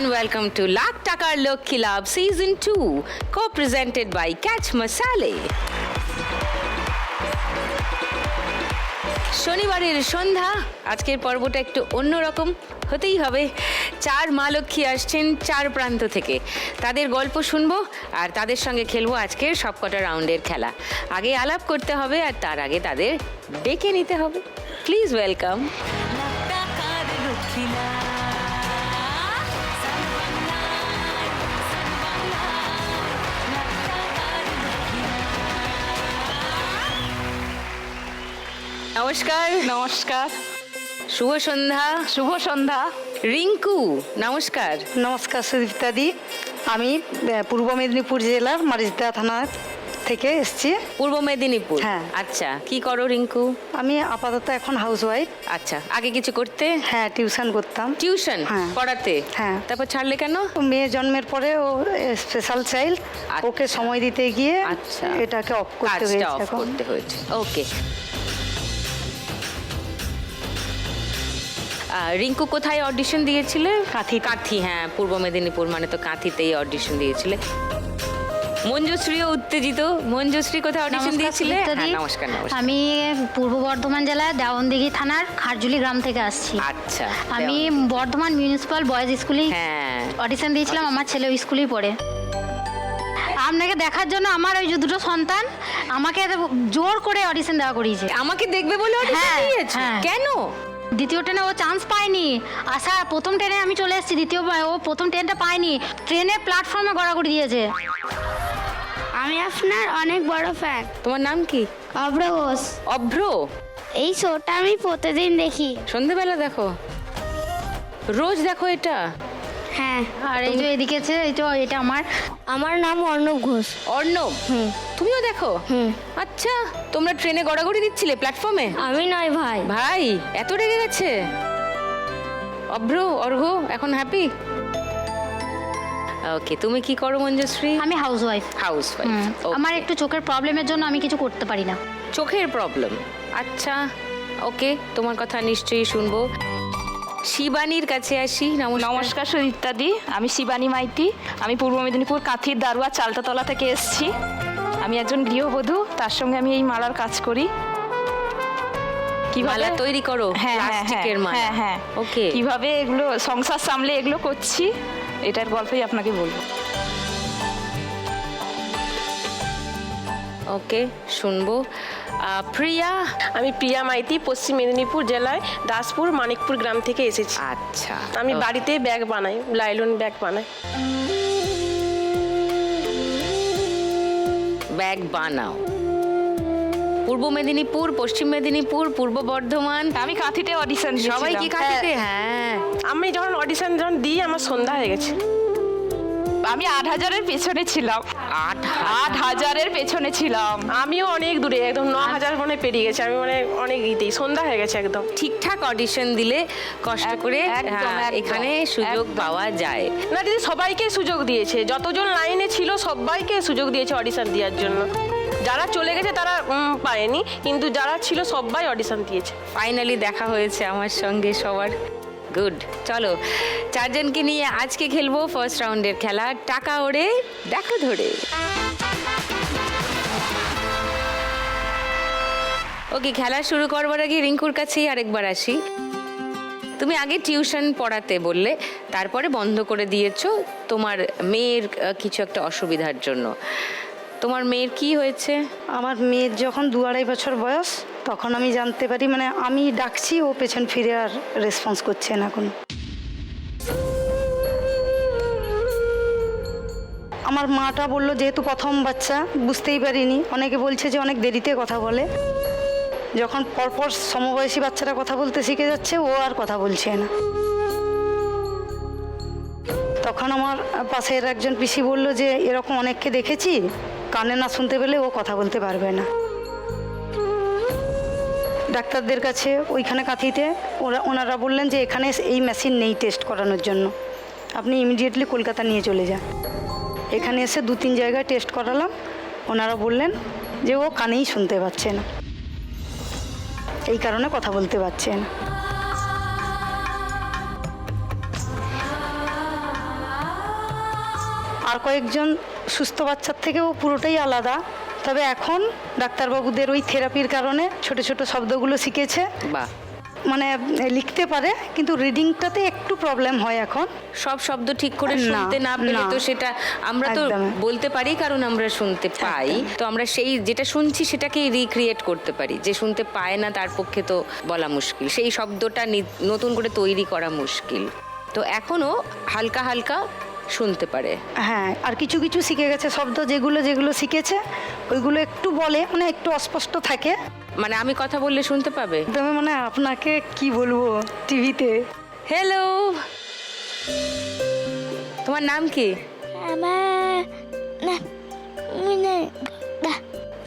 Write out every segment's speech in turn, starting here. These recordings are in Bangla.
welcome to Lakh Takar Lokhi Labh Season 2, co-presented by Catch Masale. শনিবারের সন্ধ্যা, আজকের পর্বটা একটু অন্যরকম হতেই হবে। চার মা লক্ষ্মী আসছেন চার প্রান্ত থেকে, তাদের গল্প শুনবো আর তাদের সঙ্গে খেলবো আজকের সবকটা রাউন্ডের খেলা। আগে আলাপ করতে হবে আর তার আগে তাদের ডেকে নিতে হবে। Please welcome. নমস্কার। নমস্কার, শুভ সন্ধ্যা। শুভ সন্ধ্যা। রিঙ্কু নমস্কার। নমস্কার সুদীপ্তাদি, আমি পূর্ব মেদিনীপুর জেলার মারিচদা থানা থেকে এসেছি। পূর্ব মেদিনীপুর? হ্যাঁ। আচ্ছা, কি করো রিঙ্কু? আমি আপাতত এখন হাউসওয়াইফ। আচ্ছা, আগে কিছু করতে? হ্যাঁ, টিউশন করতাম। টিউশন হ্যাঁ। পড়াতে? হ্যাঁ। তারপর ছাড়লে কেন? মেয়ে জন্মের পরে ও স্পেশাল চাইল্ড, ওকে সময় দিতে গিয়ে আচ্ছা, এটাকে অফ করতে হয়েছে। ওকে। রিঙ্কু কোথায় অডিশন দিয়েছিলে? কাঁথি। হ্যাঁ, পূর্ব মেদিনীপুর মানে তো কাঁথিতেই অডিশন দিয়েছিলে। মঞ্জুশ্রীও উত্তেজিত। মঞ্জুশ্রী কোথায় অডিশন দিয়েছিলে? নমস্কার। আমি পূর্ব বর্ধমান জেলার দেওয়ানদিঘি থানার খারজুলি গ্রাম থেকে আসছি। আচ্ছা, আমি বর্ধমান মিউনিসিপাল বয়েজ স্কুলে অডিশন দিয়েছিলাম। আমার ছেলে ওই স্কুলেই পড়ে। আপনাকে দেখার জন্য আমার ওই যে দুটো সন্তান আমাকে জোর করে অডিশন দেওয়া করিয়েছে। আমাকে দেখবে বলে অডিশন দিয়েছে? কেন? দ্বিতীয় ট্রেনে ও চান্স পায়নি। প্রথম ট্রেনে আমি চলে এসেছি, ও প্রথম ট্রেনটা পায়নি। ট্রেনে প্ল্যাটফর্মে গড়াগড়ি দিয়েছে। আমি আপনার অনেক বড় ফ্যান। তোমার নাম কি? অভ্র ঘোষ। অভ্র? এই শোটা আমি প্রতিদিন দেখি। সন্ধ্যেবেলা দেখো? রোজ দেখো এটা? হ্যাঁ। আর এই যে এদিকে আছে, এটা আমার নাম অর্ণব ঘোষ। অর্ণব? তুমিও দেখো? আচ্ছা, তোমরা ট্রেনে গড়াগড়ি দিচ্ছিলে প্ল্যাটফর্মে? আমি নয় ভাই। ভাই এত রেগে গেছে? অভ্র, অর্ঘ এখন হ্যাপি? ওকে, তুমি কি করো মঞ্জুশ্রী? আমি হাউসওয়াইফ। আমার একটু চোখের প্রবলেমের জন্য আমি কিছু করতে পারি না। চোখের প্রবলেম? আচ্ছা, ওকে, তোমার কথা নিশ্চয়ই শুনবো। শিবানীর কাছে আসি। নমস্কার সুদীপ্তাদি, আমি শিবানী মাইতি। আমি পূর্ব মেদিনীপুর কাঁথির দারুয়া চালতাতলা থেকে এসেছি। আমি একজন গৃহবধূ, তার সঙ্গে আমি এই মালার কাজ করি। মালা তৈরি করো? প্লাস্টিকের মালা? হ্যাঁ। ওকে, কিভাবে এগুলো সংসার সামলে এগুলো করছি, এটার গল্পই আপনাকে বলবো। ওকে, শুনবো। প্রিয়া? আমি প্রিয়া মাইতি, পশ্চিম মেদিনীপুর জেলায় দাসপুর মানিকপুর গ্রাম থেকে এসেছি। আচ্ছা, আমি বাড়িতে ব্যাগ বানাই, লাইলন ব্যাগ বানাই। ব্যাগ বানাও? পূর্ব মেদিনীপুর, পশ্চিম মেদিনীপুর, পূর্ব বর্ধমান? আমি কাঁথিতে অডিশন দিয়েছিলাম। সবাই কি কাঁথিতে? হ্যাঁ। আমি যখন অডিশন দিই আমার সন্ধ্যা হয়ে গেছে। আমি 8,000-এর পেছনে ছিলাম। 8,000-এর পেছনে ছিলাম। আমিও অনেক দূরে, একদম 9,000 মানে পেরিয়ে গেছে। আমি মানে অনেক ইতেই সন্ধ্যা হয়ে গেছে একদম। ঠিকঠাক অডিশন দিলে কষ্ট করে এখানে সুযোগ পাওয়া যায় না দিদি, সবাইকে সুযোগ দিয়েছে, যতজন লাইনে ছিল সবাইকে সুযোগ দিয়েছে অডিশন দেওয়ার জন্য। যারা চলে গেছে তারা পায়নি, কিন্তু যারা ছিল সবাই অডিশন দিয়েছে। ফাইনালি দেখা হয়েছে আমার সঙ্গে সবার। গুড। চলো, চারজনকে নিয়ে আজকে খেলবো ফার্স্ট রাউন্ডের খেলা টাকা ওড়ে দেখা ধরে। ওকে, খেলা শুরু করবার আগে রিঙ্কুর কাছেই আরেকবার আসি। তুমি আগে টিউশন পড়াতে বললে, তারপরে বন্ধ করে দিয়েছো তোমার মেয়ের কিছু একটা অসুবিধার জন্য। তোমার মেয়ের কি হয়েছে? আমার মেয়ের যখন 2-2.5 বছর বয়স, তখন আমি জানতে পারি, মানে আমি ডাকছি, ও পেছন ফিরে আর রেসপন্স করছে না কোনো। আমার মাটা বললো, যেহেতু প্রথম বাচ্চা বুঝতেই পারিনি। অনেকে বলছে যে অনেক দেরিতে কথা বলে। যখন পরপর সমবয়সী বাচ্চারা কথা বলতে শিখে যাচ্ছে, ও আর কথা বলছে না। তখন আমার পাশের একজন পিসি বললো যে এরকম অনেককে দেখেছি, কানে না শুনতে পেলে ও কথা বলতে পারবে না। ডাক্তারদের কাছে ওইখানে কাঁথিতে ওনারা বললেন যে এখানে এই মেশিন নেই টেস্ট করানোর জন্য, আপনি ইমিডিয়েটলি কলকাতা নিয়ে চলে যান। এখানে এসে 2-3 জায়গায় টেস্ট করালাম, ওনারা বললেন যে ও কানেই শুনতে পাচ্ছে না, এই কারণে কথা বলতে পারছে না। আর কয়েকজন সুস্থ বাচ্চার থেকেও পুরোটাই আলাদা। তবে এখন ডাক্তারবাবুদের ওই থেরাপির কারণে ছোট ছোট শব্দগুলো শিখেছে, বাহ, মানে লিখতে পারে, কিন্তু রিডিংটাতে একটু প্রবলেম হয় এখন। সব শব্দ ঠিক করে না, শুনতে না পেলে না। তো সেটা আমরা তো একদমই। বলতে পারি, কারণ আমরা শুনতে পাই। তো আমরা সেই যেটা শুনছি সেটাকেই রিক্রিয়েট করতে পারি। যে শুনতে পায় না তার পক্ষে তো বলা মুশকিল, সেই শব্দটা নতুন করে তৈরি করা মুশকিল। তো এখনো হালকা হালকা শুনতে পারে। হ্যাঁ, আর কিছু কিছু শিখে গেছে শব্দ, যেগুলো যেগুলো শিখেছে ওইগুলো একটু বলে, মানে একটু অস্পষ্ট থাকে। মানে আমি কথা বললে শুনতে পাবে। একদমই, মানে আপনাকে কি বলবো, টিভিতে। হ্যালো, তোমার নাম কি? আমার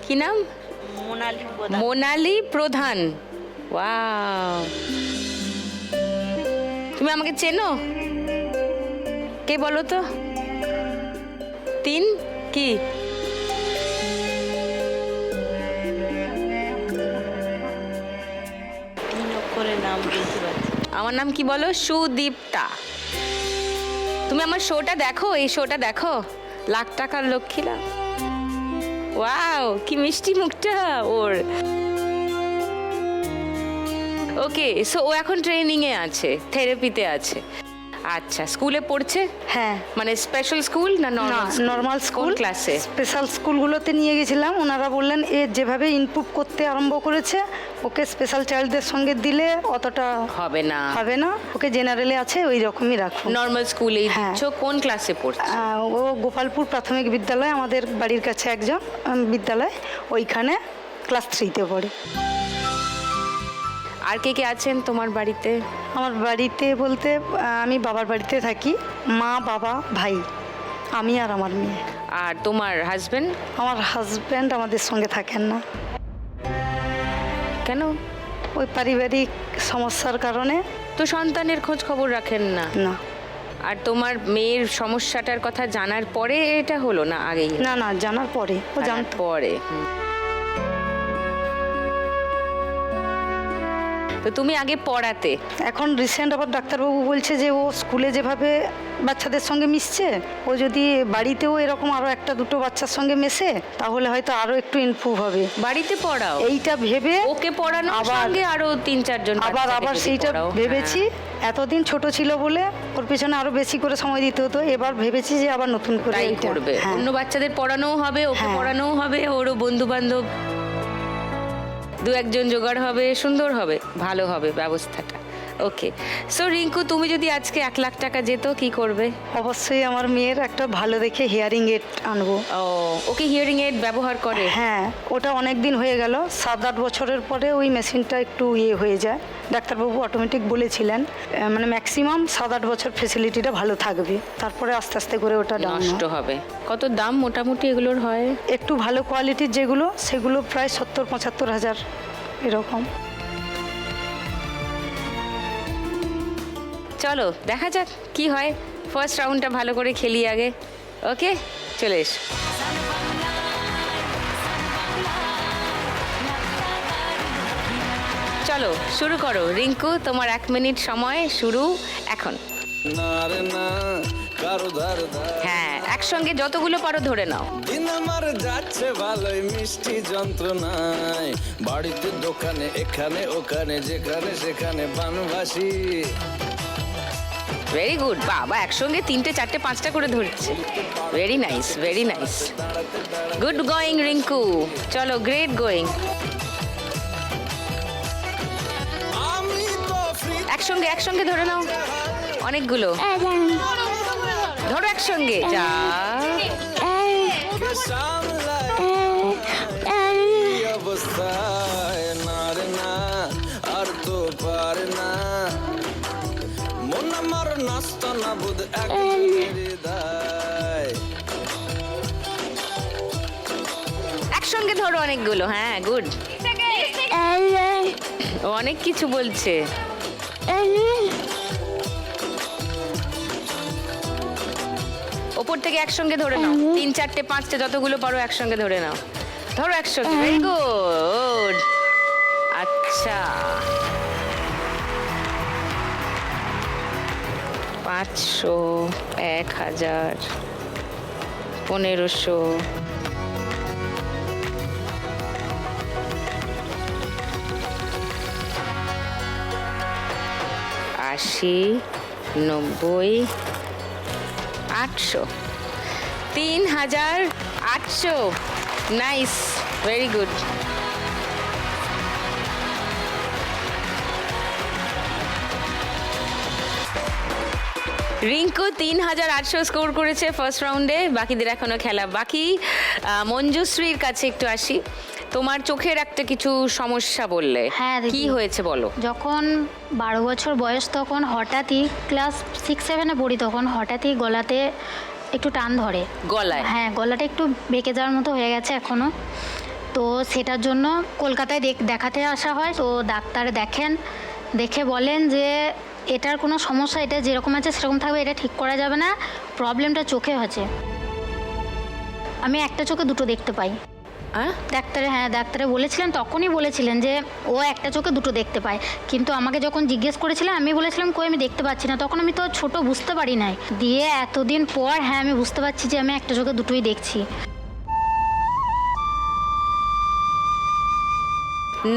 কি নাম? মোনালি প্রধান। ওয়াও, তুমি আমাকে চেনো? কে বলো তো? 3 কি? আমার নাম কি বলো? সুদীপ্তা। তুমি আমার শোটা দেখো, এই শোটা দেখো, লাখ টাকার লক্ষ্মীরা। ওয়াও, কি মিষ্টি মুখটা ওর। ওকে, সো ও এখন ট্রেনিং এ আছে, থেরাপিতে আছে। আচ্ছা, স্কুলে পড়ছে? হ্যাঁ, মানে স্পেশাল স্কুল না না, নর্মাল স্কুল। ক্লাসে? স্পেশাল স্কুলগুলোতে নিয়ে গেছিলাম, ওনারা বললেন এ যেভাবে ইমপ্রুভ করতে আরম্ভ করেছে, ওকে স্পেশাল চাইল্ডদের সঙ্গে দিলে অতটা হবে না, হবে না, ওকে জেনারেলে আছে ওই রকমই রাখুন। নর্মাল স্কুলেই হ্যাঁ। দিচ্ছ? কোন ক্লাসে পড়ছে? ও গোপালপুর প্রাথমিক বিদ্যালয়, আমাদের বাড়ির কাছে একজন বিদ্যালয়, ওইখানে ক্লাস 3-তে পড়ে। আর কে কে আছেন তোমার বাড়িতে? আমার বাড়িতে বলতে আমি বাবার বাড়িতে থাকি, মা, বাবা, ভাই, আমি আর আমার মেয়ে। আর তোমার হাজবেন্ড? আমার হাজব্যান্ড আমাদের সঙ্গে থাকেন না, কেন? ওই পারিবারিক সমস্যার কারণে। তো সন্তানের খোঁজ খবর রাখেন না? না আর তোমার মেয়ের সমস্যাটার কথা জানার পরে এটা হলো না আগেই? না না, জানার পরে ও জানার জানতো। পরে। তো তুমি আগে পড়াতে, এখন রিসেন্ট আবার ডাক্তারবাবু বলছে যে ও স্কুলে যেভাবে বাচ্চাদের সঙ্গে মিশছে, ও যদি বাড়িতেও এরকম আরো 1-2 বাচ্চার সঙ্গে মেশে, তাহলে হয়তো আরো একটু ইমপ্রুভ হবে। বাড়িতে পড়াও, এইটা ভেবে ওকে পড়ানোর আবার- সঙ্গে আরো 3-4 জন আবার বাচ্চাকে যদি সেইটা পড়াও। ভেবেছি। এতদিন ছোট ছিল বলে ওর পেছনে আরো বেশি করে সময় দিতে হতো, এবার ভেবেছি যে আবার নতুন করে তাই এইটা। করবে। হ্যাঁ। অন্য বাচ্চাদের পড়ানোও হবে, ওকে হ্যাঁ। পড়ানোও হবে, ওরও বন্ধু বান্ধব 2-1 জন জোগাড় হবে, সুন্দর হবে, ভালো হবে ব্যবস্থাটা। ওকে, সো রিঙ্কু, তুমি যদি আজকে 1 লাখ টাকা যেত কি করবে? অবশ্যই আমার মেয়ের একটা ভালো দেখে হিয়ারিং এড আনবো। ও, ওকে হিয়ারিং এড ব্যবহার করে? হ্যাঁ, ওটা অনেক দিন হয়ে গেল, 7-8 বছরের পরে ওই মেশিনটা একটু হয়ে যায়। ডাক্তারবাবু অটোমেটিক বলেছিলেন মানে ম্যাক্সিমাম 7-8 বছর ফেসিলিটিটা ভালো থাকবে, তারপরে আস্তে আস্তে করে ওটা ডাউন নষ্ট হবে। কত দাম মোটামুটি এগুলোর হয়? একটু ভালো কোয়ালিটির যেগুলো, সেগুলো প্রায় 70-75 হাজার এরকম। চলো দেখা যাক কি হয়। ফার্স্ট রাউন্ডটা ভালো করে খেলি আগে। ওকে, চলে এস। চলো শুরু করো রিঙ্কু, তোমার 1 মিনিট সময় শুরু এখন। হ্যাঁ, একসঙ্গে যতগুলো পারো ধরে নাও। দিন আমার যাচ্ছে ভালোই মিষ্টি যন্ত্রণায়, বাড়িতে দোকানে এখানে ওখানে যেখানে সেখানে বানবাসী। ভেরি গুড, বাবা একসঙ্গে 3টে 4টে 5টা করে ধরছে। Very nice, very nice, good going Rinku. চলো, গ্রেট গোয়িং। আমি তো ফ্রি একসঙ্গে একসঙ্গে ধরে নাও অনেকগুলো, ধরো একসঙ্গে। যা, সামলাই এই অবস্থায়, না রে না আর তো পারে না, মন আমার নাস্ত না বুধ এক হৃদয়। একসঙ্গে ধরো অনেকগুলো। হ্যাঁ, গুড। ও অনেক কিছু বলছে। ওপর থেকে একসঙ্গে ধরে নাও, 3, 4টে 5টে যতগুলো পারো একসঙ্গে ধরে নাও। ধরো একসঙ্গে, ভেরি গুড। আচ্ছা, 500, 1000, 1500, আশি, 90, 800, 3800। Nice, very good. Rinku 3800 score করেছে ফার্স্ট রাউন্ডে, বাকিদের এখনো খেলা বাকি। মঞ্জুশ্রীর কাছে একটু আসি। তোমার চোখের একটা কিছু সমস্যা বললে, হ্যাঁ, দিদি। কি হয়েছে বলো? যখন 12 বছর বয়স তখন হঠাৎই ক্লাস 6-7-এ পড়ি, তখন হঠাৎই গলাতে একটু টান ধরে। গলায়? হ্যাঁ, গলাটা একটু বেঁকে যাওয়ার মতো হয়ে গেছে এখনও। তো সেটার জন্য কলকাতায় দেখাতে আসা হয়। তো ডাক্তার দেখে বলেন যে এটার কোনো সমস্যা, এটা যেরকম আছে সেরকম থাকবে, এটা ঠিক করা যাবে না, প্রবলেমটা চোখে হচ্ছে। আমি একটা চোখে দুটো দেখতে পাই। ডাক্তারে বলেছিলেন, তখনই বলেছিলেন যে ও একটা চোখে দুটো দেখতে পায়। কিন্তু আমাকে যখন জিজ্ঞেস করেছিলেন, আমি বলেছিলাম কই আমি দেখতে পাচ্ছি না। তখন আমি তো ছোট, বুঝতে পারি নাই। দিয়ে এতদিন পর হ্যাঁ আমি বুঝতে পারছি যে আমি একটা চোখে দুটোই দেখছি।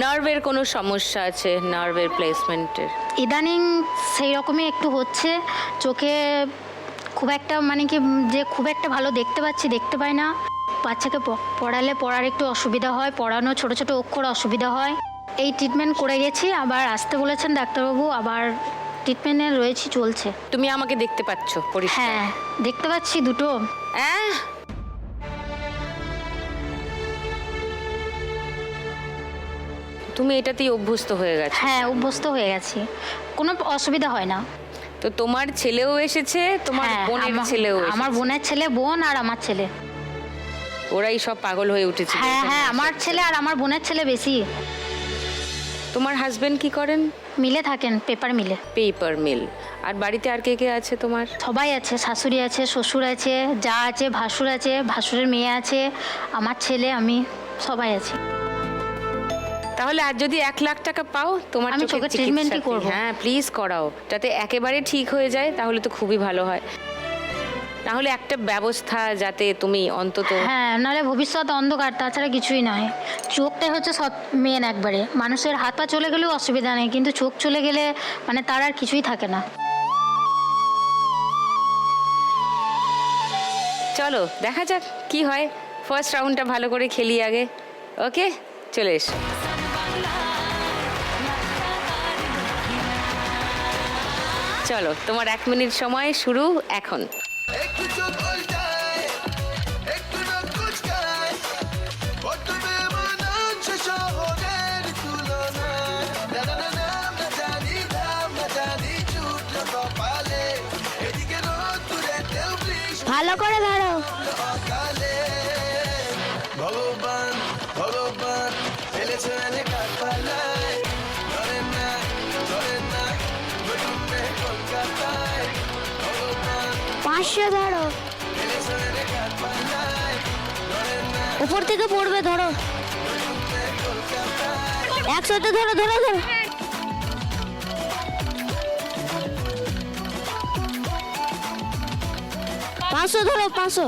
নার্ভের কোনো সমস্যা আছে? নার্ভের প্লেসমেন্টের ইদানিং সেই রকমই একটু হচ্ছে। চোখে খুব একটা মানে কি যে খুব একটা ভালো দেখতে পাই না। বাচ্চাকে পড়ার একটু অসুবিধা হয়, পড়ানো ছোট ছোট অক্ষর অসুবিধা হয়। এই ট্রিটমেন্ট করে গেছি, আবার আসতে বলেছেন ডাক্তারবাবু, আবার ট্রিটমেন্টে রয়েছি, চলছে। তুমি আমাকে দেখতে পাচ্ছ পরিষ্কার? হ্যাঁ, দেখতে পাচ্ছি দুটো। তুমি এটাতেই অভ্যস্ত হয়ে গেছো? হ্যাঁ, অভ্যস্ত হয়ে গেছি, কোনো অসুবিধা হয় না। তো তোমার ছেলেও এসেছে, তোমার হ্যাঁ, বোনের ছেলেও এসেছে? আমার বোনের ছেলে, বোন আর আমার ছেলে। ওরাই সব পাগল হয়ে উঠেছে? হ্যাঁ, আমার ছেলে আর আমার বোনের ছেলে বেশি। তোমার হাজবেন্ড কি করেন? মিলে থাকেন, পেপার মিলে। Paper mill. আর বাড়িতে আর কে কে আছে তোমার? সবাই আছে, শাশুড়ি আছে, শ্বশুর আছে, যা আছে, ভাসুর আছে, ভাসুরের মেয়ে আছে, আমার ছেলে, আমি, সবাই আছি। তাহলে আর যদি 1 লাখ টাকা পাও, তোমার আমি চোখের ট্রিটমেন্টই করব। হ্যাঁ, প্লিজ করাও, যাতে একেবারে ঠিক হয়ে যায়, তাহলে তো খুবই ভালো হয়। তাহলে একটা ব্যবস্থা যাতে তুমি অন্তত। হ্যাঁ, নাহলে ভবিষ্যৎ অন্ধকার, তাছাড়া কিছুই নয়। চোখটাই হচ্ছে মেন একবারে। মানুষের হাত পা চলে গেলেও অসুবিধা নেই, কিন্তু চোখ চলে গেলে মানে তার আর কিছুই থাকে না। চলো দেখা যাক কি হয়। ফার্স্ট রাউন্ডটা ভালো করে খেলি আগে। ওকে, চলে এসো। চলো, তোমার 1 মিনিট সময় শুরু এখন। একটু চোখ উল্টায়, একটু নখ কুঁচকায়, বড্ড বেমানানছে শহরের তুলনায়। নাম না জানি, দাম না জানি, ছুটলো কপালে, এদিকে রোদ্দুরেতেও বৃষ্টি ভালো করে ধরো। অকালে। ভগবান ফেলেছেন কারপালায়, ধরেন না ঘুরবে কলকাতায়। 500 ধরো, ফেলেছেন কারপালায়, ধরেন না উপর থেকে পড়বে, ধরো। 100তে ধরো, ধরো ধরো। 500 ধরো, 500।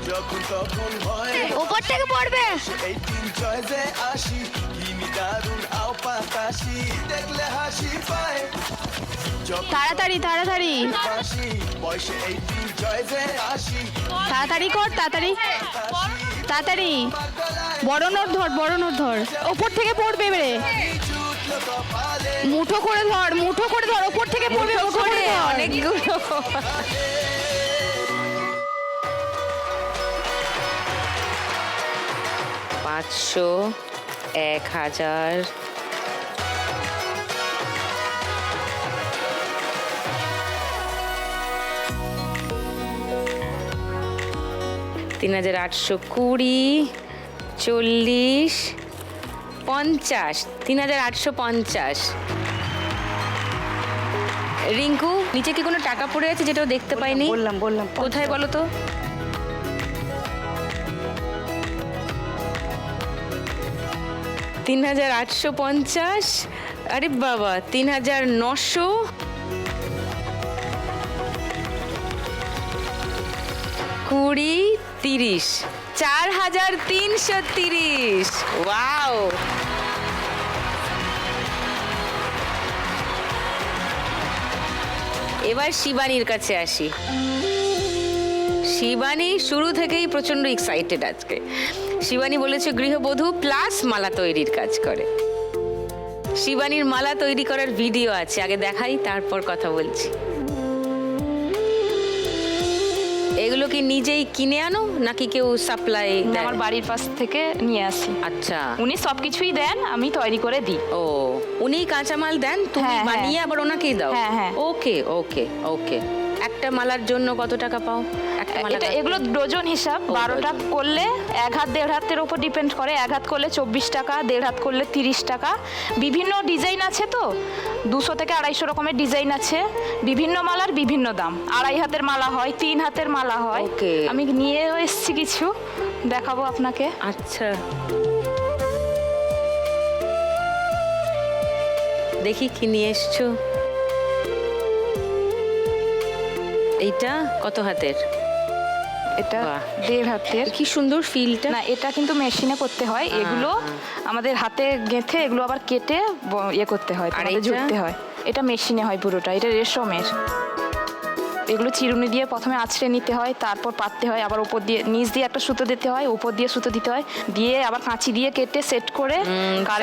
যখন তখন ভয় উপর থেকে পড়বে। এই দিন চয়েসে আসি, কিনি দারুণ আও পাতাসি, দেখলে হাসি পায়। তাড়াতাড়ি হাসি বয়সে এই দিন চয়েসে আসি, তাড়াতাড়ি কর, তাড়াতাড়ি। বড় নোট ধর, ওপর থেকে পড়বে এবারে। ছুটলো কপালে, মুঠো করে ধর, ওপর থেকে পড়বে, মুঠো করে ধর। অনেকগুলো। 500, 1000, 3820, 40, 50, 3850। রিঙ্কু, নিচে কি কোনো টাকা পড়ে আছে যেটাও দেখতে পাইনি? বললাম কোথায় বলো তো? 3,850, আরে বাবা 3,900, 20, 30, 4,330। ওয়াও! এবার শিবানীর কাছে আসি। শিবানী শুরু থেকেই প্রচন্ড এক্সাইটেড আজকে। শিবানী বলেছে গৃহবধূ প্লাস মালা তৈরির কাজ করে। শিবানীর মালা তৈরি করার ভিডিও আছে, আগে দেখাই তারপর কথা বলছি। এগুলো কি নিজেই কিনে আনো নাকি কেউ সাপ্লাই? আমার বাড়ির পাশ থেকে নিয়ে আসি। আচ্ছা, উনি সবকিছুই দেন, আমি তৈরি করে দিই। ও উনি কাঁচামাল দেন, তুমি হ্যাঁ, হ্যাঁ। বানিয়ে আবার ওনাকেই দাও? হ্যাঁ, হ্যাঁ। ওকে ওকে ওকে। একটা মালার জন্য কত টাকা পাও? একটা মালা এটা এগুলো ডজন হিসাব। 12টা করলে 1 হাত 1.5 হাতের উপর ডিপেন্ড করে। 1 হাত করলে 24 টাকা, 1.5 হাত করলে 30 টাকা। বিভিন্ন ডিজাইন আছে, তো 200 থেকে 250 রকমের ডিজাইন আছে। বিভিন্ন মালার বিভিন্ন দাম। 2.5 হাতের মালা হয়, 3 হাতের মালা হয়। Okay. আমি নিয়ে এসেছি কিছু, দেখাবো আপনাকে। আচ্ছা, দেখি কি নিয়ে এসছো। এইটা কত হাতের? এটা বাহ। 1.5 হাতের। কি সুন্দর ফিলটা। না, এটা কিন্তু মেশিনে করতে হয়। এগুলো আমাদের হাতে গেঁথে এগুলো আবার কেটে ইয়ে করতে হয়, আর তারপরে এটা? জুড়তে হয়। এটা মেশিনে হয় পুরোটা। এটা রেশমের। এগুলো চিরুনি দিয়ে প্রথমে আঁচড়ে নিতে হয়, তারপর পাততে হয়, আবার উপর দিয়ে নিচ দিয়ে একটা সুতো দিতে হয়, উপর দিয়ে সুতো দিতে হয়, দিয়ে আবার কাঁচি দিয়ে কেটে সেট করে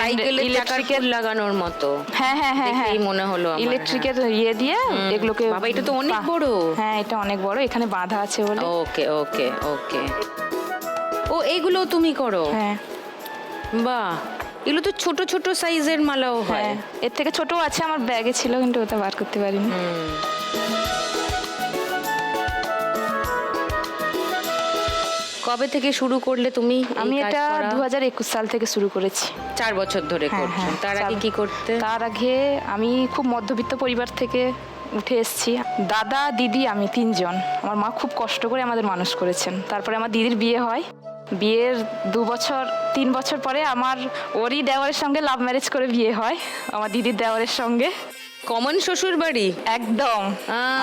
সাইকেলের চাকার ফুল লাগানোর মতো। হ্যাঁ হ্যাঁ হ্যাঁ হ্যাঁ, দেখেই মনে হলো আমার, ইলেকট্রিকের ইয়ে দিয়ে এগুলোকে। বাবা, এটা তো অনেক বড়। হ্যাঁ, এটা অনেক বড়, এখানে বাঁধা আছে বলে। ওকে ওকে ওকে। ও এইগুলো তুমি করো? হ্যাঁ বাহ, এগুলো তো ছোট ছোট সাইজের মালাও হয়। হ্যাঁ, এর থেকে ছোট আছে, আমার ব্যাগে ছিল কিন্তু ওটা বার করতে পারিনি। কবে থেকে শুরু করলে তুমি? আমি এটা 2021 সাল থেকে শুরু করেছি। 4 বছর ধরে হ্যাঁ, করছো। হ্যাঁ, তার আগে কি করতে? তার আগে আমি খুব মধ্যবিত্ত পরিবার থেকে উঠে এসেছি। দাদা দিদি আমি 3 জন। আমার মা খুব কষ্ট করে আমাদের মানুষ করেছেন। তারপরে আমার দিদির বিয়ে হয়। বিয়ের 3 বছর পরে আমার ওরই দেওয়ারের সঙ্গে লাভ ম্যারেজ করে বিয়ে হয়, আমার দিদির দেওয়ারের সঙ্গে। কমন শ্বশুর বাড়ি? একদম।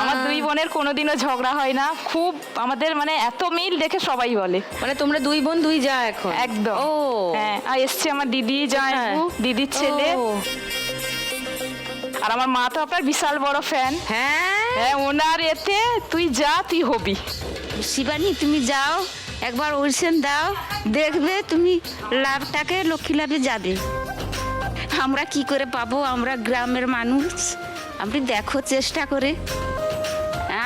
আমার 2 বোনের কোনোদিনও ঝগড়া হয় না। খুব আমাদের মানে এত মিল দেখে সবাই বলে। মানে তোমরা 2 বোন 2 যা এখন? একদম। ও হ্যাঁ, আর এসছে আমার দিদি, জামাইবু, দিদির ছেলে। ও, আর আমার মা তো আপনার বিশাল বড় ফ্যান। হ্যাঁ। হ্যাঁ, ওনার এতে তুই যা, তুই হবি। শিবানী, তুমি যাও একবার অডিশন দাও, দেখবে তুমি লাভটাকে লক্ষ্মী লাভে যাবে। আমরা কি করে পাবো? আমরা গ্রামের মানুষ, আপনি দেখো চেষ্টা করে।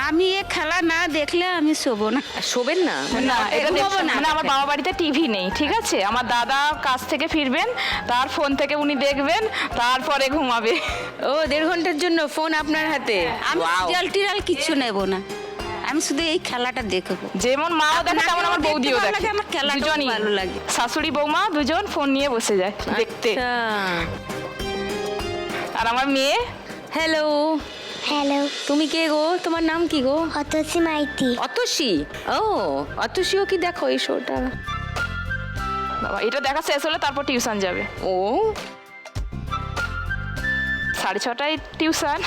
আমি এ খেলা না দেখলে আমি শোবো না। শোবেন না? না, এটা ঘুমাবো দেখছেন, না। মানে আমার বাবা বাড়িতে টিভি নেই, ঠিক আছে? আমার দাদা কাজ থেকে ফিরবেন, তার ফোন থেকে উনি দেখবেন, তারপরে ঘুমাবে। ও, 1.5 ঘন্টার জন্য ফোন আপনার হাতে? আমি Wow! সিরিয়াল টিরিয়াল কিচ্ছু নেব না, আমি শুধু এই খেলাটা দেখবো। যেমন মাও দেখে তেমন আমার দেখতে বৌদিও ভালো দেখে। লাগে, আমার খেলাটাও দুজনই ভালো লাগে। শাশুড়ি বৌমা দুজন ফোন নিয়ে বসে যায় দেখতে। আচ্ছা। আর আমার মেয়ে। হ্যালো, হ্যালো, তুমি কে গো? তোমার নাম কি গো? অতসী মাইতি। অতসী? ও, অতসীও কি দেখো এই শোটা? বাবা, এটা দেখা শেষ হলে তারপর টিউশন যাবে। ও 6:30টায় টিউশন,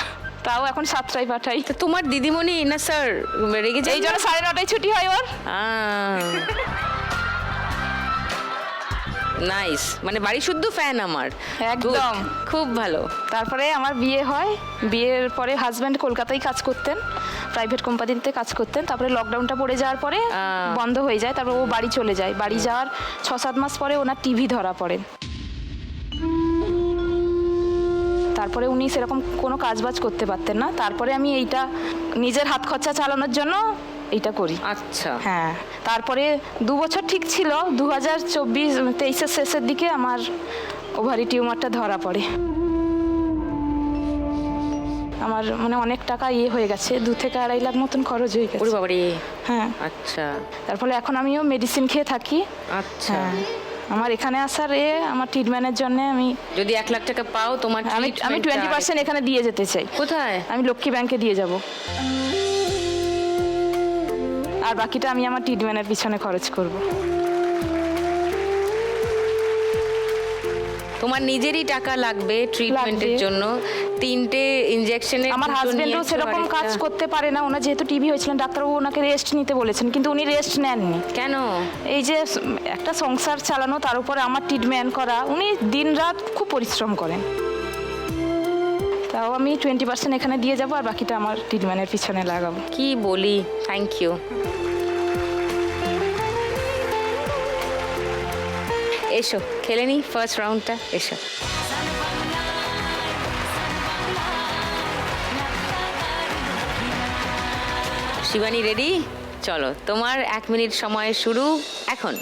তাও এখন 7টায় পাঠাই। তো তোমার দিদিমণি না স্যার রেগে যায়? এই জন্য 9:30টায় ছুটি হয় ওর। নাইস, মানে বাড়ি শুদ্ধ ফ্যান আমার। একদম। Good, খুব ভালো। তারপরে আমার বিয়ে হয়। বিয়ের পরে হাজব্যান্ড কলকাতায় কাজ করতেন, প্রাইভেট কোম্পানিতে কাজ করতেন। তারপরে লকডাউনটা পড়ে যাওয়ার পরে বন্ধ হয়ে যায়। তারপরে ও বাড়ি চলে যায়। বাড়ি যাওয়ার 6-7 মাস পরে ওনার টিভি ধরা পড়ে। তারপরে উনি সেরকম কোনো কাজবাজ করতে পারতেন না। তারপরে আমি এইটা নিজের হাত খরচা চালানোর জন্য এইটা করি। আচ্ছা। হ্যাঁ, তারপরে 2 বছর ঠিক ছিল। 2023-23-এর শেষের দিকে আমার ওভারি টিউমারটা ধরা পড়ে। আমার মানে অনেক টাকা হয়ে গেছে, 2 থেকে 2.5 লাখ মতন খরচ হয়ে গেছে। ওরে বাবারে। হ্যাঁ, আচ্ছা তার ফলে এখন আমিও মেডিসিন খেয়ে থাকি। আচ্ছা। হ্যাঁ, আমার এখানে আসার আমার ট্রিটমেন্টের জন্য আমি যদি 1 লাখ টাকা পাও তোমার আমি 20% এখানে দিয়ে যেতে চাই। কোথায়? আমি লক্ষ্মী ব্যাংকে দিয়ে যাব, আর বাকিটা আমি আমার ট্রিটমেন্টের পিছনে খরচ করব। তোমার নিজেরই টাকা লাগবে ট্রিটমেন্টের লাগবে। জন্য, 3টে ইনজেকশনের। আমার হাজবেন্ডও সেরকম কাজ করতে পারে না, ওনার যেহেতু টিভি হয়েছিলেন ডাক্তারবাবু ওনাকে রেস্ট নিতে বলেছেন, কিন্তু উনি রেস্ট নেননি। কেন? এই যে একটা সংসার চালানো, তার উপরে আমার ট্রিটমেন্ট করা, উনি দিনরাত খুব পরিশ্রম করেন। তাও আমি 20% এখানে দিয়ে যাবো, আর বাকিটা আমার ট্রিটমেন্টের পিছনে লাগাবো। কি বলি, থ্যাংক ইউ। এসো খেলে নি ফার্স্ট রাউন্ডটা, এসো। শিবানী রেডি? চলো, তোমার 1 মিনিট সময় শুরু এখন।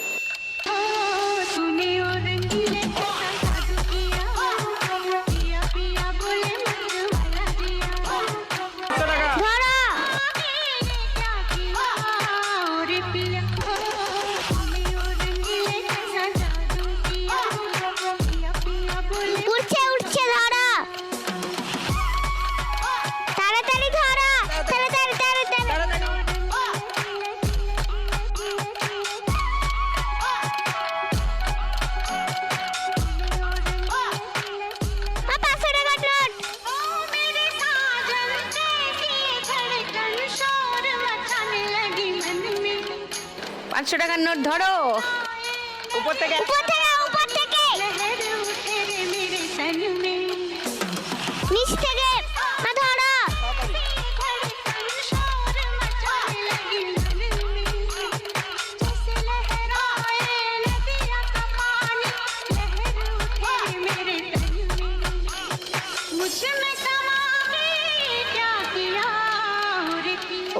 উঠছে উঠছে, ধরা তাড়াতাড়ি ধরা, তাড়াতাড়ি তাড়াতাড়ি। 500 টাকার নোট। 500 টাকার নোট ধরো। উপর থেকে উপর থেকে, নিচ থেকে ধরা।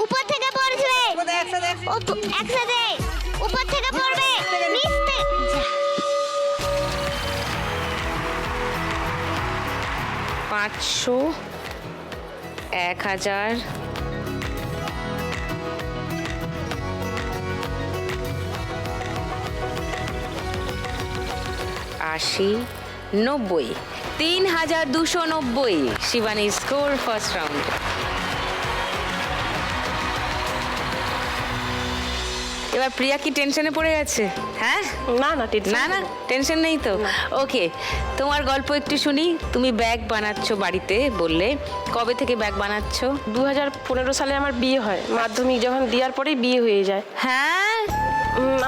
উপর থেকে পড়বে, একসাথে উপর থেকে পড়বে, নিচ থেকে। 500, 1000, 80, 90, 3290 শিবানী স্কোর ফার্স্ট রাউন্ড। এবার প্রিয়া কি টেনশনে পড়ে গেছে? হ্যাঁ, না না না না টেনশন নেই তো। ওকে, তোমার গল্প একটু শুনি। তুমি ব্যাগ বানাচ্ছ বাড়িতে বললে, কবে থেকে ব্যাগ বানাচ্ছ? 2015 সালে আমার বিয়ে হয়, মাধ্যমিক যখন দেওয়ার পরেই বিয়ে হয়ে যায়। হ্যাঁ।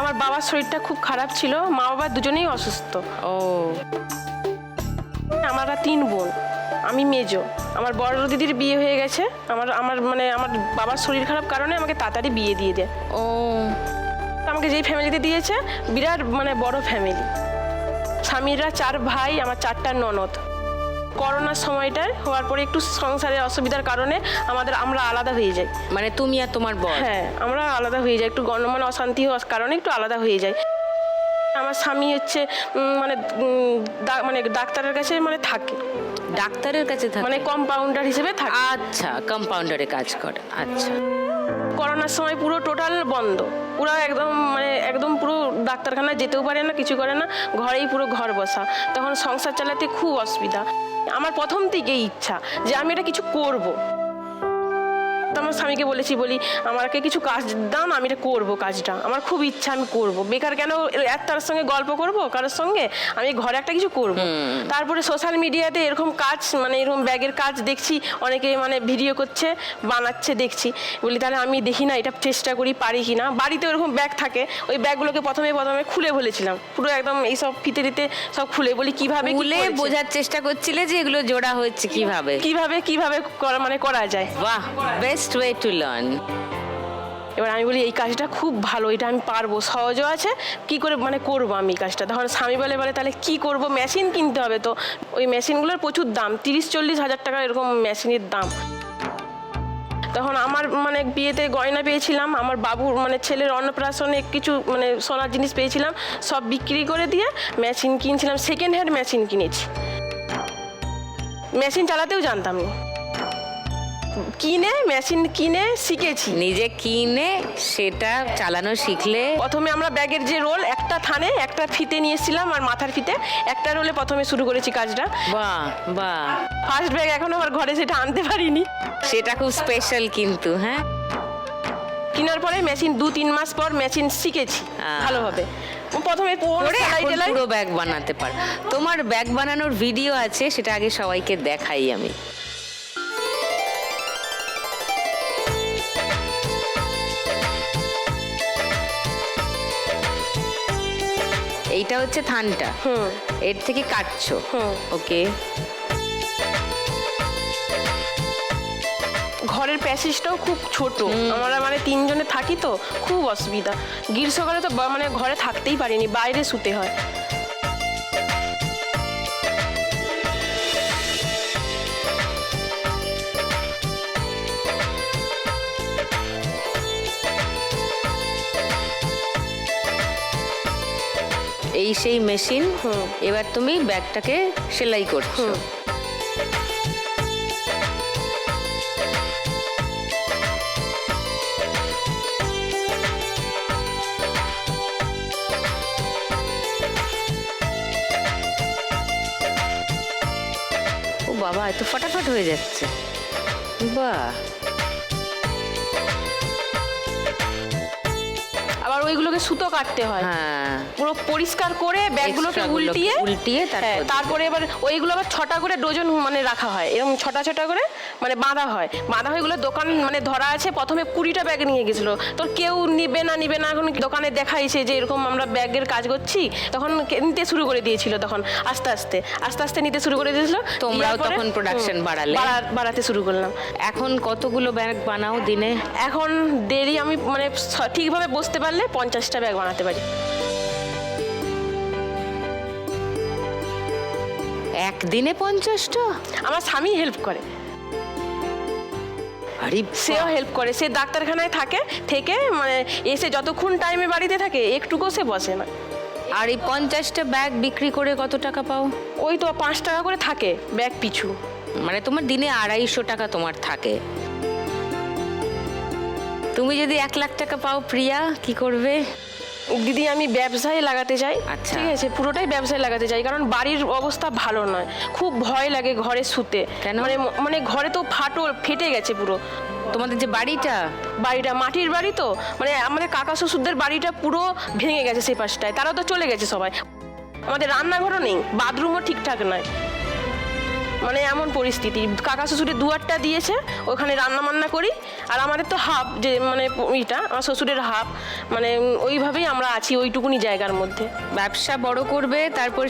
আমার বাবার শরীরটা খুব খারাপ ছিল, মা বাবা দুজনেই অসুস্থ। ও, আমরা 3 বোন, আমি মেজো। আমার বড় দিদির বিয়ে হয়ে গেছে, আমার বাবার শরীর খারাপ কারণে আমাকে তাড়াতাড়ি বিয়ে দিয়ে দেয়। ও, আমাকে যেই ফ্যামিলিতে দিয়েছে বিরাট বড় ফ্যামিলি, স্বামীরা 4 ভাই, আমার 4টা ননদ। করোনার সময়টায় হওয়ার পরে একটু সংসারের অসুবিধার কারণে আমরা আলাদা হয়ে যাই। মানে তুমি আর তোমার বর? হ্যাঁ, আমরা আলাদা হয়ে যাই, একটু অশান্তি হওয়ার কারণে একটু আলাদা হয়ে যায়। আমার স্বামী হচ্ছে ডাক্তারের কাছে থাকে। ডাক্তারের কাছে থাকে? কম্পাউন্ডার হিসেবে থাকে। আচ্ছা, কম্পাউন্ডারে কাজ করে। আচ্ছা। করোনার সময় পুরো টোটাল বন্ধ, পুরো একদম পুরো ডাক্তারখানায় যেতেও পারে না, কিছু করে না, ঘরেই পুরো ঘর বসা। তখন সংসার চালাতে খুব অসুবিধা। আমার প্রথম থেকেই ইচ্ছা যে আমি এটা কিছু করব। আমার স্বামীকে বলি আমাকে কিছু কাজ দাও না, আমি এটা করবো, কাজটা আমার খুব ইচ্ছা, আমি করব। বেকার কেন তার সঙ্গে গল্প করব কারোর সঙ্গে, আমি ঘরে একটা কিছু করব। তারপরে সোশ্যাল মিডিয়াতে এরকম কাজ এরকম ব্যাগের কাজ দেখছি, অনেকে ভিডিও করছে, বানাচ্ছে, দেখছি, বলি তাহলে আমি দেখি না, এটা চেষ্টা করি পারি কি না। বাড়িতে ওরকম ব্যাগ থাকে, ওই ব্যাগগুলোকে প্রথমে খুলে বলেছিলাম, পুরো একদম এইসব ফিতে সব খুলে বলি কিভাবে খুলে বোঝার চেষ্টা করছিলে যে এগুলো জোড়া হচ্ছে কিভাবে কিভাবে করা যায়। বাহ, বেস্ট ওয়ে টু লার্ন। এবার আমি বলি এই কাজটা খুব ভালো, এটা আমি পারবো, সহজও আছে, কি করে করবো আমি কাজটা। তখন স্বামী বলে তাহলে কি করব, মেশিন কিনতে হবে। তো ওই মেশিনগুলোর প্রচুর দাম, 30-40 হাজার টাকা এরকম মেশিনের দাম। তখন আমার বিয়েতে গয়না পেয়েছিলাম, আমার বাবুর ছেলের অন্নপ্রাশনে কিছু সোনার জিনিস পেয়েছিলাম, সব বিক্রি করে দিয়ে মেশিন কিনছিলাম। সেকেন্ড হ্যান্ড মেশিন কিনেছি, মেশিন চালাতেও জানতাম না, মেশিন কিনে শিখেছি। নিজে কিনে সেটা চালানো শিখলে। প্রথমে আমরা ব্যাগের যে রোল, একটা থানে একটা ফিতে নিয়ে এসেছিলাম, আর মাথার ফিতে একটা রোলে প্রথমে শুরু করেছি কাজটা। বাহ বাহ, ফার্স্ট ব্যাগ এখনো আমার ঘরে সেটা আনতে পারিনি, সেটা খুব স্পেশাল কিন্তু। হ্যাঁ, কেনার পরে মেশিন 2-3 মাস পর মেশিন শিখেছি ভালোভাবে। প্রথমে করে সেলাই এখন টেলাই পুরো ব্যাগ বানাতে পার। তোমার ব্যাগ বানানোর ভিডিও আছে, সেটা আগে সবাইকে দেখাই আমি। এইটা হচ্ছে থানটা, এর থেকে কাটছো। ওকে। ঘরের প্যাসেজটাও খুব ছোট, আমরা মানে 3 জনে থাকি তো খুব অসুবিধা। গ্রীষ্মকালে তো মানে ঘরে থাকতেই পারিনি, বাইরে শুতে হয়। এই সেই মেশিন। এবার তুমি ব্যাগটাকে সেলাই করছো। ও বাবা, এত ফটাফট হয়ে যাচ্ছে। বাহ। আবার ওইগুলোকে সুতো কাটতে হয়, হ্যাঁ, পুরো পরিষ্কার করে ব্যাগগুলোকে Extra গুলোকে উল্টিয়ে উল্টিয়ে তারপরে এবার ওইগুলো আবার 6টা করে ডজন মানে রাখা হয়, এরকম 6টা করে মানে বাঁধা হয়। ওইগুলো দোকান মানে ধরা আছে। প্রথমে 20টা ব্যাগ নিয়ে গেছিল, তোর কেউ নিবে না এখন দোকানে দেখাইছে যে এরকম আমরা ব্যাগের কাজ করছি, তখন নিতে শুরু করে দিয়েছিল। তখন আস্তে আস্তে নিতে শুরু করে দিয়েছিল। তোমরাও তখন প্রোডাকশন বাড়াতে শুরু করলাম। এখন কতগুলো ব্যাগ বানাও দিনে? এখন দেরি আমি মানে ঠিকভাবে বসতে পারলে 50টা ব্যাগ বানাতে পারি। একদিনে 50টা? আমার স্বামী হেল্প করে, সেও হেল্প করে। সে ডাক্তারখানায় থেকে মানে এসে যতক্ষণ টাইমে বাড়িতে থাকে একটুকু সে বসে না। আর এই 50টা ব্যাগ বিক্রি করে কত টাকা পাও? ওই তো 5 টাকা করে থাকে ব্যাগ পিছু। মানে তোমার দিনে 250 টাকা তোমার থাকে। তুমি যদি 1 লাখ টাকা পাও প্রিয়া, কি করবে? দিদি আমি ব্যবসায় লাগাতে চাই। আচ্ছা। ঠিক আছে, পুরোটাই ব্যবসায় লাগাতে চাই, কারণ বাড়ির অবস্থা ভালো নয়, খুব ভয় লাগে ঘরে শুতে। কেন? মানে ঘরে তো ফেটে গেছে পুরো। তোমাদের যে বাড়িটা মাটির বাড়ি তো, মানে আমাদের কাকা শ্বশুরদের বাড়িটা পুরো ভেঙে গেছে সেই পাশটায়, তারাও তো চলে গেছে সবাই। আমাদের রান্নাঘরও নেই, বাথরুমও ঠিকঠাক নয়, মানে এমন পরিস্থিতি। কাকা শ্বশুরের দুয়ারটা দিয়েছে, ওখানে রান্না বান্না করি। আর আমাদের তো হাফ, যে মানে আমার শ্বশুরের হাফ, মানে ওইভাবেই আমরা আছি ওইটুকুনি জায়গার মধ্যে। ব্যবসা বড় করবে, তারপর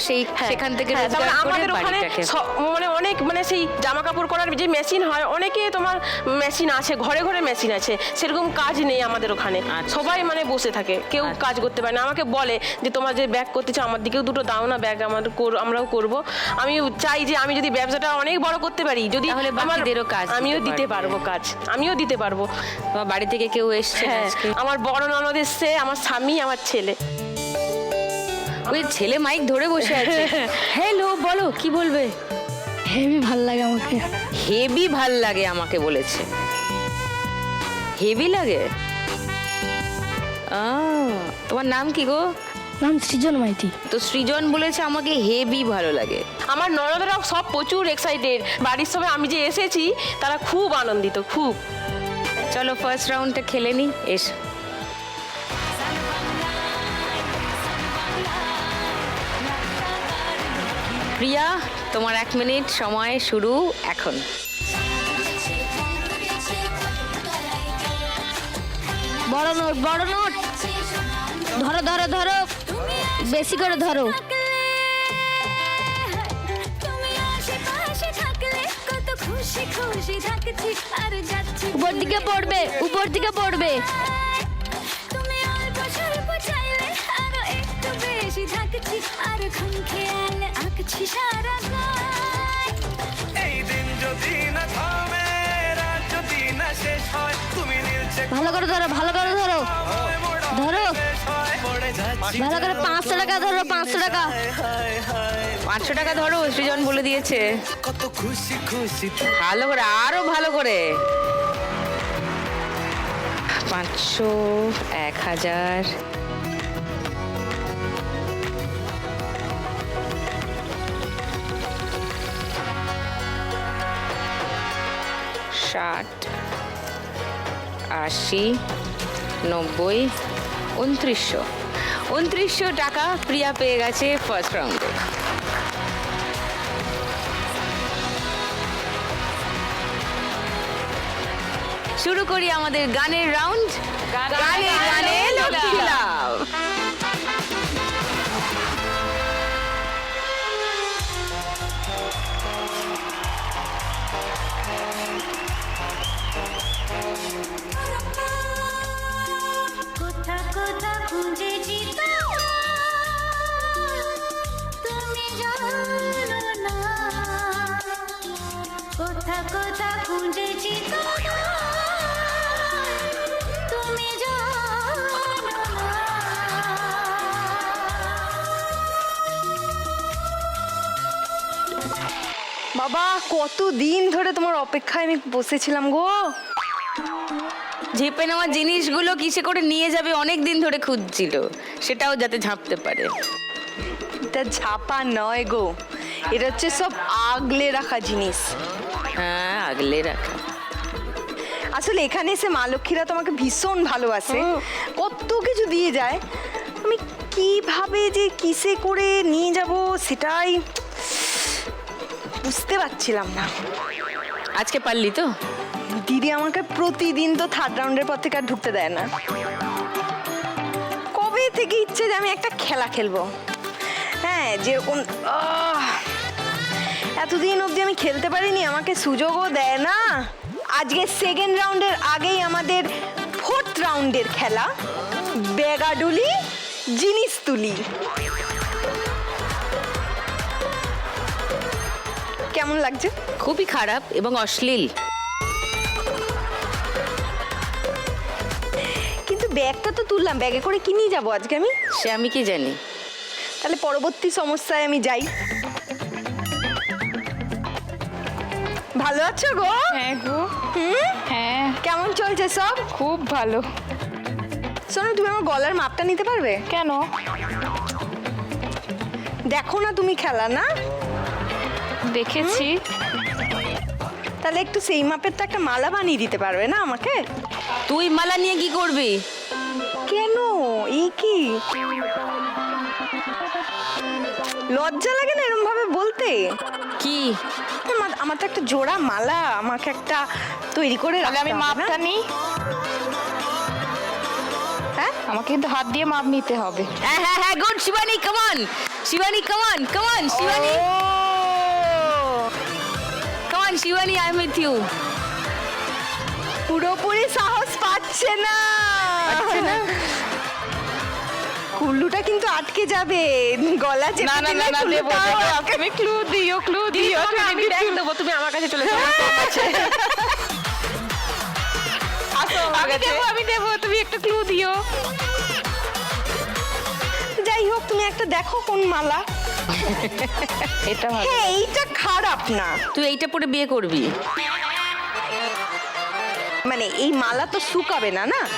সেখান থেকে রোজগার করে আমাদের ওখানে বাড়িটাকে মানে অনেক মানে সেই জামা কাপড় করার যে মেশিন হয়, অনেকে তোমার মেশিন আছে, ঘরে ঘরে মেশিন আছে, সেরকম কাজ নেই আমাদের ওখানে। সবাই মানে বসে থাকে, কেউ কাজ করতে পারে না। আমাকে বলে যে তোমার যে ব্যাগ করতেছো আমার দিকেও 2টো দাও না ব্যাগ, আমরাও করব। আমি চাই যে আমি যদি ব্যবসাটা অনেক বড় করতে পারি, যদি বাকিদেরও কাজ আমিও দিতে পারবো কাজ, আমিও দিতে পারবো। তোমার বাড়ি থেকে কেউ এসছে? আমার বড় ননদ এসছে, আমার স্বামী, আমার ছেলে। ওই ছেলে মাইক ধরে বসে আছে। হ্যালো, বলো কি বলবে? হেভি ভাল লাগে আমাকে। হেভি ভাল লাগে আমাকে বলেছে। হেভি লাগে? তোমার নাম কি গো? নাম সৃজন মাইতি। তো সৃজন বলেছে আমাকে হেভি ভালো লাগে। আমার ননদরাও সব প্রচুর এক্সাইটেড, বাড়ির সবাই আমি যে এসেছি তারা খুব আনন্দিত, খুব। চলো ফার্স্ট রাউন্ডটা খেলে নি। এস প্রিয়া, তোমার 1 মিনিট সময় শুরু এখন। বড় নোট ধরো বেশি করে ধরো। উপর দিকে পড়বে। ভালো করে ধরো ভালো করে 500 টাকা ধরো। 500 টাকা 500 টাকা ধরো, সৃজন বলে দিয়েছে। কত খুশি খুশি ভালো করে, আরো ভালো করে। 500, 1000, 60, 80, 90, 2900। 2900 টাকা প্রিয়া পেয়ে গেছে ফার্স্ট রাউন্ডে। শুরু করি আমাদের গানের রাউন্ড। গানে গানে লক্ষ্মী লাভ। কোথা কোথা খুঁজেছি তুমি জানো না, কোথা কোথা খুঁজেছি তুমি জানো না। বাবা কতদিন ধরে তোমার অপেক্ষায় আমি বসেছিলাম গো। ঝেপে নেওয়া জিনিসগুলো কিসে করে নিয়ে যাবে অনেক দিন ধরে খুঁজছিল, সেটাও যাতে ঝাঁপতে পারে। এটা ঝাপা নয় গো, এটা হচ্ছে সব আগলে রাখা জিনিস। হ্যাঁ, আগলে রাখা। আসলে এখানে এসে মা লক্ষ্মীরা তোমাকে ভীষণ ভালোবাসে, কত কিছু দিয়ে যায়। আমি কিভাবে যে কিসে করে নিয়ে যাব সেটাই বুঝতে পারছিলাম না। আজকে পারলি তো? দিদি আমাকে প্রতিদিন তো থার্ড রাউন্ডের পর থেকে আর ঢুকতে দেয় না। কবে থেকে ইচ্ছে যে আমি একটা খেলা খেলবো। হ্যাঁ, যেরকম এতদিন অবধি আমি খেলতে পারিনি, আমাকে সুযোগও দেয় না। আজকে সেকেন্ড রাউন্ডের আগেই আমাদের ফোর্থ রাউন্ডের খেলা, বেগাডুলি জিনিস তুলি। কেমন লাগছে? খুবই খারাপ এবং অশ্লীল। কিন্তু ব্যাগটা তো তুললাম, ব্যাগে করে কি নিয়ে যাবো আজকে আমি? সে আমি কি জানি। তাহলে পরবর্তী সমস্যায় আমি যাই। ভালো আছো গো? হ্যাঁ গো। হ্যাঁ, কেমন চলছে সব? খুব ভালো। শোনো, তুমি আমার গলার মাপটা নিতে পারবে? কেন? দেখো না তুমি খেলা না? দেখেছি। তাহলে একটু সেই মাপের তো একটা মালা বানিয়ে দিতে পারবে না আমাকে? তুই মালা নিয়ে কি করবি? কেন? এই কি লজ্জা লাগে না এরকম ভাবে বলতে? কি? আমার তো একটা জোড়া মালা আমাকে একটা তৈরি করে তাহলে আমি রাখতে হবে না? মাপটা নিই। হ্যাঁ, আমাকে কিন্তু হাত দিয়ে মাপ নিতে হবে। হ্যাঁ হ্যাঁ হ্যাঁ, good Shivani, come on Shivani, come on come on Shivani, come on Shivani, I am with you. পুরোপুরি সাহস পাচ্ছে না। কুল্লুটা কিন্তু আটকে যাবে, গলা চেপে না না দিলে না না, দেবো কুল্লুটাও দেবো। আটকে- তুমি ক্লু দিও, ক্লু দিও। আমি দেখ দেবো, তুমি আমার কাছে চলে যাও। আমার কম আছে। আসো আমার কাছে। আমি দেবো, তুমি একটা ক্লু দিও। যাই হোক, তুমি একটা দেখো কোন মালা। এটা ভালো। হ্যাঁ, এইটা খারাপ না, তুই এইটা পরে বিয়ে করবি? মানে এই মালা তো শুকাবে না, না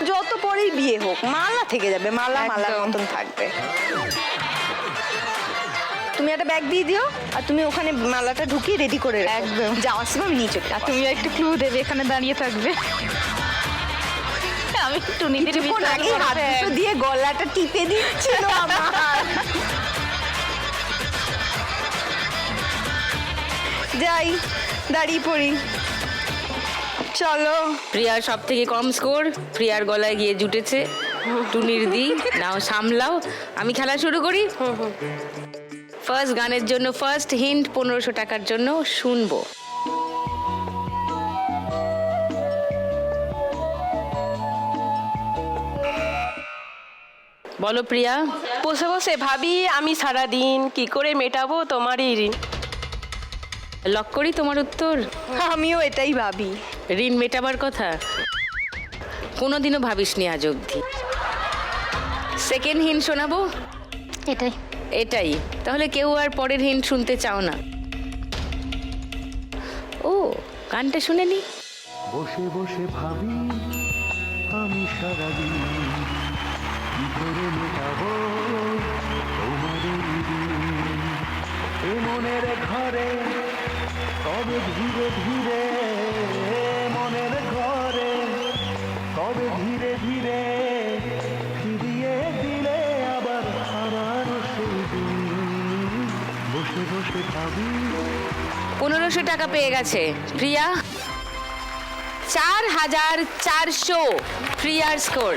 যত পরেই বিয়ে হোক মালা থেকে যাবে, মালা মালার একদম। মতন থাকবে। তুমি একটা ব্যাগ দিয়ে দিও, আর তুমি ওখানে মালাটা ঢুকিয়ে রেডি করে রাখো। একদম। যাওয়ার সময় আমি নিয়ে চলে আর তুমি একটু ক্লু দেবে, এখানে দাঁড়িয়ে থাকবে। আমি একটু নিজের কিছুক্ষণ আগে হাত দুটো দিয়ে গলাটা টিপে দিচ্ছিল আমার। যাই, দাঁড়িয়ে পড়ি, চলো। প্রিয়ার সব থেকে কম স্কোর, প্রিয়ার গলায় গিয়ে জুটেছে। টুনির দি, নাও সামলাও, আমি খেলা শুরু করি। ফার্স্ট গানের জন্য ফার্স্ট হিন্ট 1500 টাকার জন্য শুনবো। বলো প্রিয়া। বসে বসে ভাবি আমি সারাদিন কি করে মেটাবো তোমারই ঋণ। লক করি তোমার উত্তর। আমিও এটাই ভাবি। ঋণ মেটাবার কথা কোনোদিনও ভাবিসনি আজ অবধি। সেকেন্ড হিন্ট শোনাবো? এটাই। এটাই? তাহলে কেউ আর পরের হিন্ট শুনতে চাও না? ও, গানটা শুনে নি। বসে বসে ভাবি আমি সারাদিন কি করে মেটাবো তোমাদের ঋণ। এ মনের ঘরে তবে ধীরে ধীরে, মনের ঘরে তবে ধীরে ধীরে ফিরিয়ে দিলে আবার আবারও সেই দিন বসে বসে ভাবি 1500 টাকা পেয়ে গেছে প্রিয়া। 4400 প্রিয়ার স্কোর।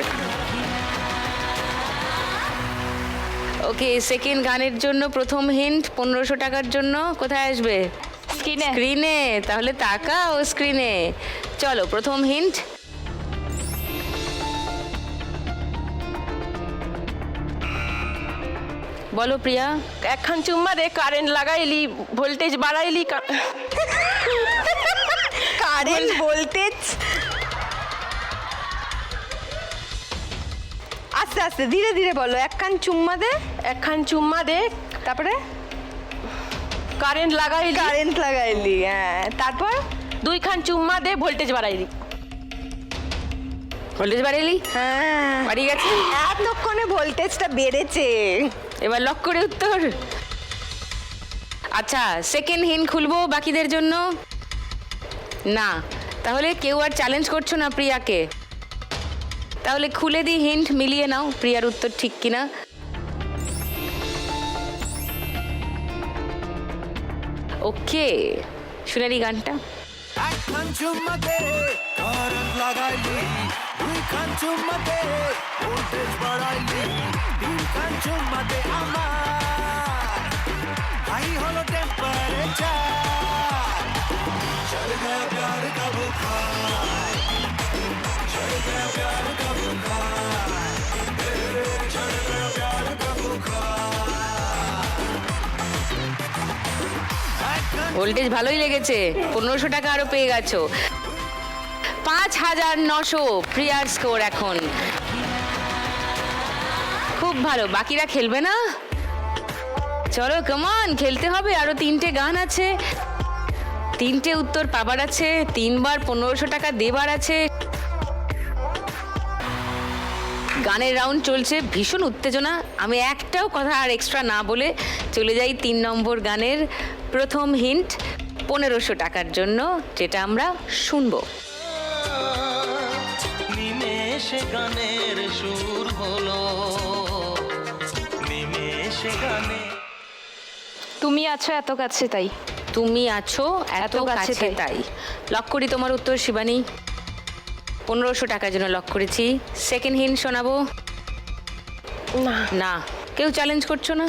ওকে, সেকেন্ড গানের জন্য প্রথম হিন্ট 1500 টাকার জন্য কোথায় আসবে? স্ক্রিনে স্ক্রিনে। তাহলে তাকাও স্ক্রিনে। চলো প্রথম হিন্ট। বলো প্রিয়া। একখান চুম্মা দে, কারেন্ট লাগাইলি, ভোল্টেজ বাড়াইলি। Current voltage. আস্তে আস্তে ধীরে ধীরে বলো। একখান চুম্মা দে, একখান চুম্মা দে, তারপরে কারেন্ট লাগাইলি। কারেন্ট লাগাইলি। হ্যাঁ, তারপর 2খান চুম্মা দে, ভোল্টেজ বাড়াইলি। ভোল্টেজ বাড়াইলি? হ্যাঁ, বাড়িয়ে গেছে। এতক্ষণে ভোল্টেজটা বেড়েছে। এবার লক করে উত্তর। আচ্ছা, সেকেন্ড হিন্ট খুলবো বাকিদের জন্য? না, তাহলে কেউ আর চ্যালেঞ্জ করছো না প্রিয়াকে? তাহলে খুলে দিই হিন্ট, মিলিয়ে নাও প্রিয়ার উত্তর ঠিক কিনা। ওকে, শুনে নি গানটা। একখান চুম্মা দে কারেন্ট লাগাইলি, 2খান চুম্মা দে ভোল্টেজ বাড়াইলি, 3খান চুম্মা দে আমার হাই হলো টেম্পারেচার, চল গয়া প্যার কা বুখার, চল গয়া প্যার কা বুখার, চল গয়া প্যার কা বুখার। ভোল্টেজ ভালোই লেগেছে, 1500 টাকা আরো পেয়ে গেছো। 5900 প্রিয়ার স্কোর এখন। খুব ভালো। বাকিরা খেলবে না? চলো কমান, খেলতে হবে। আরো 3টে গান আছে, 3টে উত্তর পাবার আছে, 3বার 1500 টাকা দেবার আছে। গানের রাউন্ড চলছে, ভীষণ উত্তেজনা। আমি একটাও কথা আর এক্সট্রা না বলে চলে যাই 3 নম্বর গানের প্রথম হিন্ট 1500 টাকার জন্য, যেটা আমরা শুনবো। নিমেষে গানের সুর হলো, নিমেষে গানে তুমি আছো এত কাছে তাই। তুমি আছো এত কাছে তাই। লক করি তোমার উত্তর শিবানী। 1500 টাকার জন্য লক করেছি। সেকেন্ড হিন্ট শোনাবো? না, না, কেউ চ্যালেঞ্জ করছো না?